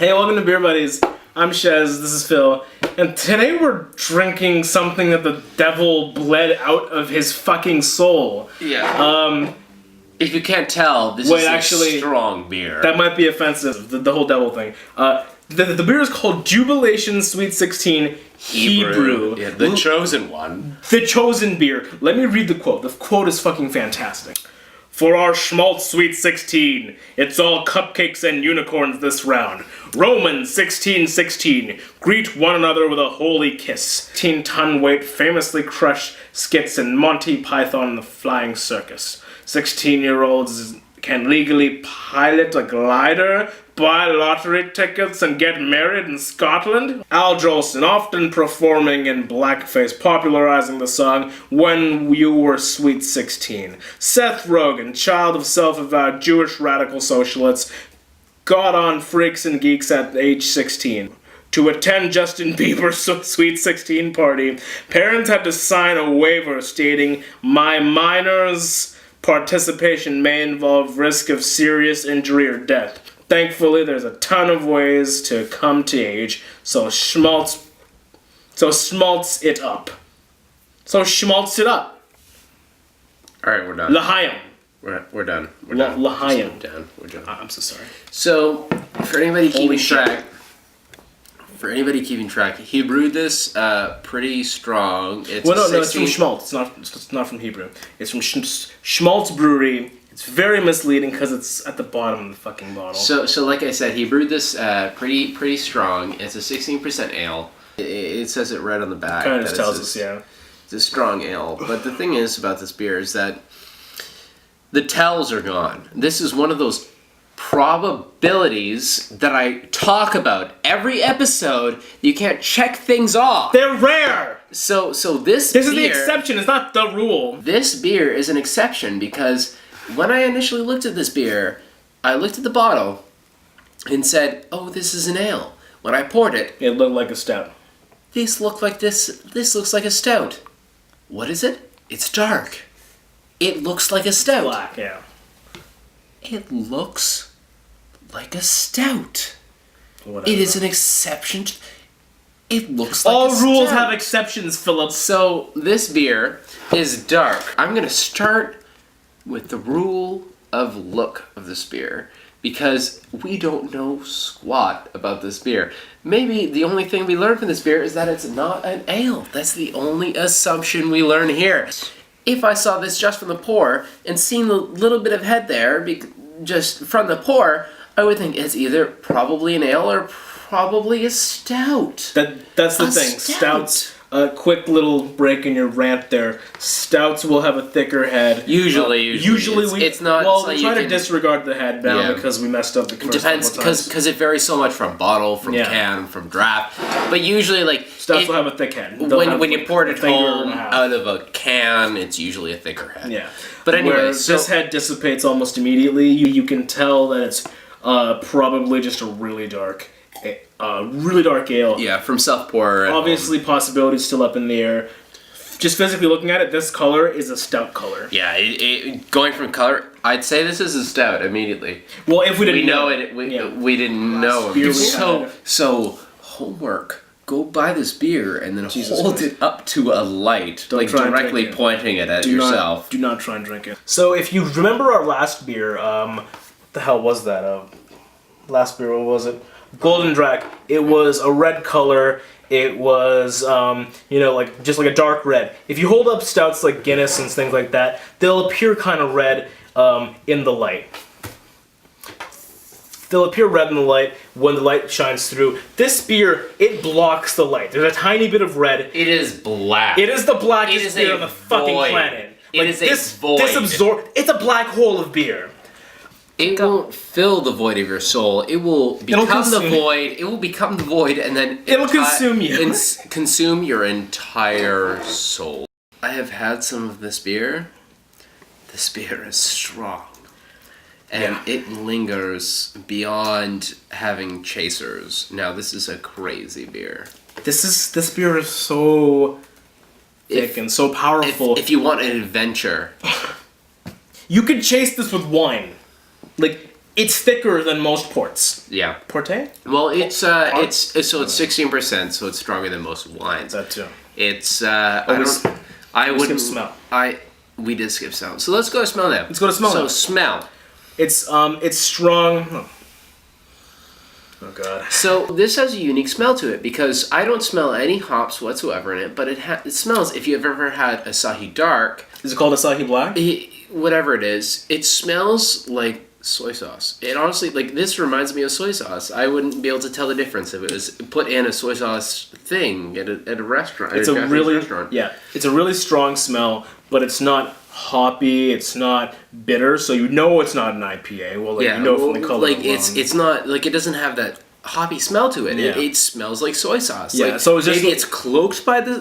Hey, welcome to Beer Buddies. I'm Shez, this is Phil, and today we're drinking something that the devil bled out of his fucking soul. Yeah. If you can't tell, this is a strong beer. That might be offensive, the whole devil thing. The beer is called Jewbelation Sweet 16 Hebrew. Yeah, the chosen one. The chosen beer. Let me read the quote. The quote is fucking fantastic. For our schmaltz Sweet 16, it's all cupcakes and unicorns this round. Romans 16:16, greet one another with a holy kiss. 16-ton weight famously crushed skits in Monty Python and the Flying Circus. 16-year-olds can legally pilot a glider, buy lottery tickets, and get married in Scotland. Al Jolson, often performing in blackface, popularizing the song When You Were Sweet 16. Seth Rogen, child of self-avowed Jewish radical socialists, got on Freaks and Geeks at age 16. To attend Justin Bieber's Sweet 16 party, parents had to sign a waiver stating, "My minor's participation may involve risk of serious injury or death. Thankfully, there's a ton of ways to come to age, so schmaltz it up." So schmaltz it up. Alright, we're done. L'chaim. We're done. We're done. L'chaim. We're done. I'm so sorry. So, for anybody keeping track, he brewed this pretty strong. It's it's from Schmaltz. It's not from Hebrew. It's from Schmaltz Brewery. It's very misleading because it's at the bottom of the fucking bottle. So like I said, he brewed this pretty strong. It's a 16% ale. It says it right on the back. Kind of just tells us, yeah. It's a strong ale. But the thing is about this beer is that the tells are gone. This is one of those probabilities that I talk about every episode. You can't check things off. They're rare. So this is the exception. It's not the rule. This beer is an exception because when I initially looked at this beer, I looked at the bottle and said, "Oh, this is an ale." When I poured it, it looked like a stout. This looks like a stout. What is it? It's dark. It looks like a stout. Black, yeah. It looks like a stout. Whatever. It is an exception. It looks like all a rules stout. have exceptions, Philip. So this beer is dark. I'm gonna start with the rule of look of this beer because we don't know squat about this beer. Maybe the only thing we learn from this beer is that it's not an ale. That's the only assumption we learn here. If I saw this just from the pour and seen the little bit of head there just from the pour, I would think it's either probably an ale or probably a stout. That's the thing. Stouts, a quick little break in your rant there. Stouts will have a thicker head. Usually it's not. Well, we try to disregard the head now because we messed up the first depends because it varies so much from bottle, from can, from draft. But usually, stouts will have a thick head. When you pour it at home out of a can, it's usually a thicker head. Yeah. But anyway, this head dissipates almost immediately. You can tell that it's probably just a really dark ale. Yeah, from self-pour. Obviously, possibilities still up in the air. Just physically looking at it, this color is a stout color. Yeah, going from color, I'd say this is a stout immediately. Well, if we didn't know it, we didn't know. So homework. Go buy this beer and then hold it up to a light, directly pointing it at yourself. Do not try and drink it. So if you remember our last beer, the hell was that? Last beer, what was it? Golden Drac. It was a red color. It was, just like a dark red. If you hold up stouts like Guinness and things like that, they'll appear kind of red in the light. They'll appear red in the light when the light shines through. This beer, it blocks the light. There's a tiny bit of red. It is black. It is the blackest beer on the fucking planet. It's a void. It's a black hole of beer. It won't fill the void of your soul. It will become the void. It will become the void, and then it'll consume you. Consume your entire soul. I have had some of this beer. This beer is strong, and it lingers beyond having chasers. Now, this is a crazy beer. This beer is so thick and so powerful. If you want an adventure, you could chase this with wine. It's thicker than most ports. Yeah. Porte? Well, it's 16%, so it's stronger than most wines. That too. It's We wouldn't smell. We did skip smell. So let's go to smell now. Let's go to smell So now. smell. It's strong. Oh god. So this has a unique smell to it because I don't smell any hops whatsoever in it, but it smells. If you've ever had Asahi Dark, Is it called Asahi Black? whatever it is, it smells like soy sauce. It honestly, like, this reminds me of soy sauce. I wouldn't be able to tell the difference if it was put in a soy sauce thing at a restaurant. It's a really strong smell, but it's not hoppy. It's not bitter, so you know it's not an IPA. Well, you know from the color. Like alone. it's not like, it doesn't have that hoppy smell to it. Yeah. It smells like soy sauce. Yeah, like, so it's just maybe it's cloaked by the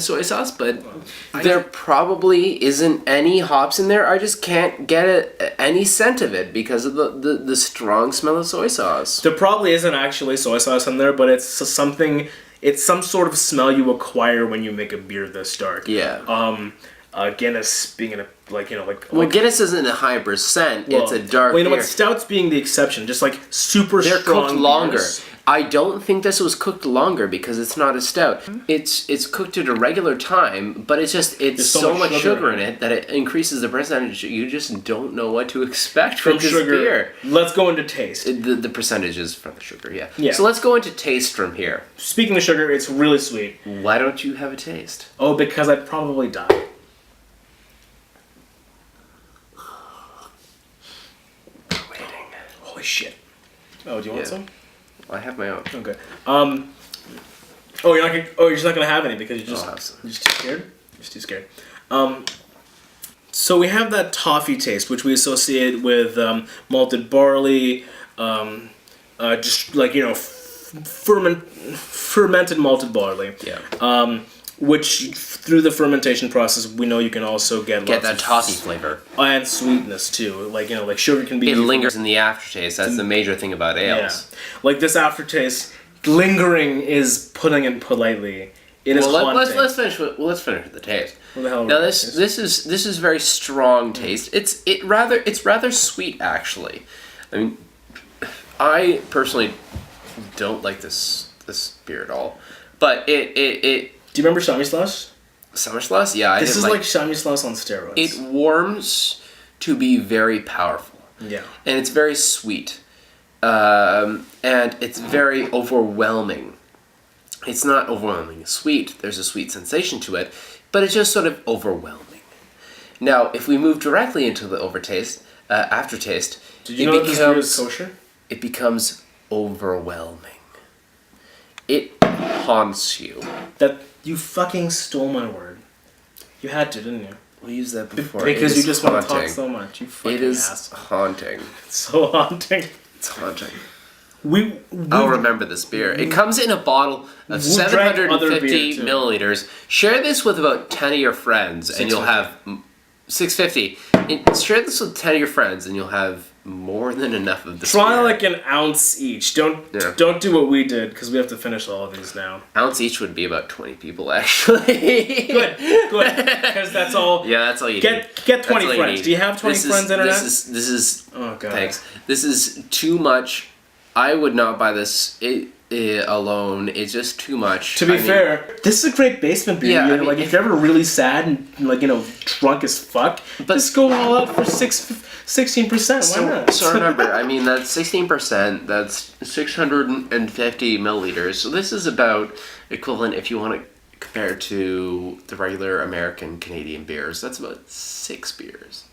soy sauce, but there probably isn't any hops in there. I just can't get any scent of it because of the strong smell of soy sauce. There probably isn't actually soy sauce in there, but it's something. It's some sort of smell you acquire when you make a beer this dark. Yeah. Guinness being in a Guinness isn't a high percent. It's a dark Well, you know beer. what? Stouts being the exception, just like super They're strong cooked longer. beers. I don't think this was cooked longer because it's not a stout. It's cooked at a regular time, but it's There's so much sugar in it that it increases the percentage. You just don't know what to expect from this sugar. beer. Let's go into taste. The percentages from the sugar, yeah. Yeah. So let's go into taste from here. Speaking of sugar, it's really sweet. Why don't you have a taste? Oh, because I'd probably die. Waiting. Holy shit. Oh, do you want Yeah. some? I have my own. Okay. You're just not gonna have any because you're I'll have some. too scared. You're just too scared. So we have that toffee taste, which we associate with malted barley, just like fermented malted barley. Yeah. Which through the fermentation process, we know you can also get That toffee flavor. and sweetness too. Like sugar can be. It lingers in the aftertaste. That's the major thing about ales. Yeah. Like this aftertaste, lingering is putting it politely. It is haunting. Let's finish with the taste. What the hell Now is this is very strong taste. It's rather sweet actually. I mean, I personally don't like this beer at all. But it Do you remember Stanislaus? Summerslush? Yeah, This is like Stanislaus on steroids. it warms to be very powerful. Yeah. And it's very sweet. And it's very overwhelming. It's not overwhelmingly sweet. There's a sweet sensation to it, but it's just sort of overwhelming. Now, if we move directly into the aftertaste, Did you know this beer is kosher? it becomes overwhelming. It haunts you. That you fucking stole my word. You had to, didn't you? We used that before. Because It you is just want to talk haunting. so much. You fucking It is asshole. haunting. It's so haunting. It's haunting. We I'll remember this beer. It comes in a bottle of We've drank other 750 beer, too. milliliters. Share this with about 10 of your friends, and you'll have 650. Share this with 10 of your friends, and you'll have more than enough of this. try beer. like an ounce each. Don't do what we did because we have to finish all of these now. Ounce each would be about 20 people, actually. Good. Because that's all. Yeah, that's all you need. Get 20 That's all you friends. need. Do you have 20 friends, Internet? This is. Oh god. Thanks. This is too much. I would not buy this alone. It's just too much. To be fair, this is a great basement beer. Yeah, Like if you're ever really sad and drunk as fuck, just go all out for 16%. Why not? So remember, I mean, that's 16%. That's 650 milliliters. So this is about equivalent, if you want to compare it to the regular American Canadian beers. That's about 6 beers.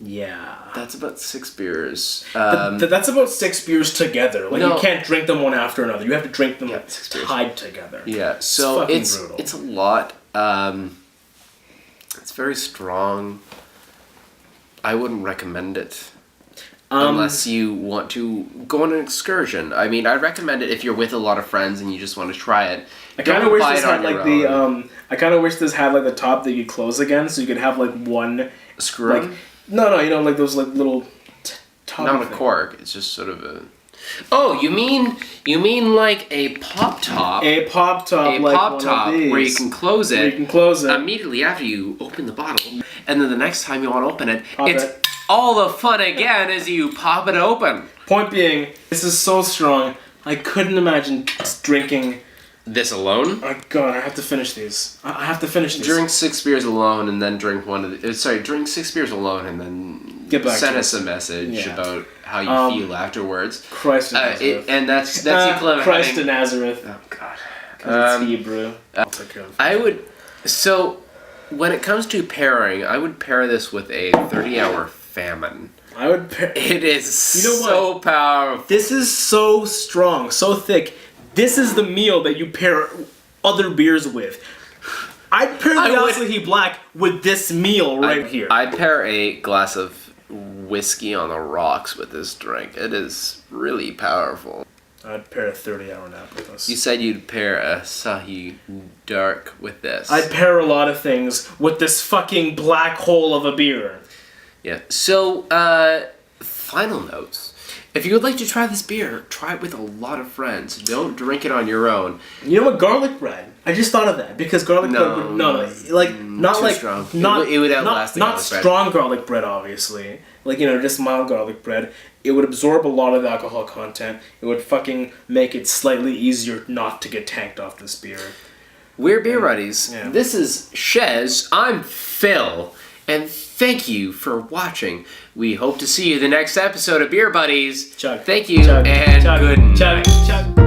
Yeah. That's about 6 beers. That's about 6 beers together. Like No. you can't drink them one after another. You have to drink them 6 beers. tied together. Yeah, so fucking it's brutal. a lot. It's very strong. I wouldn't recommend it unless you want to go on an excursion. I mean, I'd recommend it if you're with a lot of friends and you just want to try it. I kind of wish this had like the I kind of wish this had like the top that you close again, so you could have like one screw. like no, like those like little top. Not a thing. cork. It's just sort of a. Oh, you mean like a pop top? A pop top. A like pop one top of these, where you can close it. Where you can close it. Immediately after you open the bottle, and then the next time you want to open it, Pop it's it. all the fun again as you pop it open. Point being, this is so strong. I couldn't imagine drinking. This alone? Oh God, I have to finish these. I have to finish these. Drink 6 beers alone and then drink one of the... Sorry, drink 6 beers alone and then Get back send to us a message Yeah. about how you feel afterwards. Christ of Nazareth. And that's equal of Christ having... of Nazareth. Oh, God. 'Cause it's Hebrew. I'll take care of it. I would... So, when it comes to pairing, I would pair this with a 30-hour famine. I would pair. It is You know what? so powerful. This is so strong, so thick. This is the meal that you pair other beers with. I'd pair the Asahi Black with this meal right here. I'd pair a glass of whiskey on the rocks with this drink. It is really powerful. I'd pair a 30-hour nap with this. You said you'd pair a Asahi Dark with this. I'd pair a lot of things with this fucking black hole of a beer. Yeah. So, final notes. If you would like to try this beer, try it with a lot of friends. Don't drink it on your own. You know what? Garlic bread. I just thought of that because garlic bread would not too like strong. not It would outlast the not garlic bread. strong garlic bread, obviously. Like, you know, just mild garlic bread. It would absorb a lot of alcohol content. It would fucking make it slightly easier not to get tanked off this beer. We're Beer Buddies. Yeah. This is Shez. I'm Phil. And thank you for watching. We hope to see you the next episode of Beer Buddies. Chug. Thank you Chug. and Chug. good night. Chug. Chug.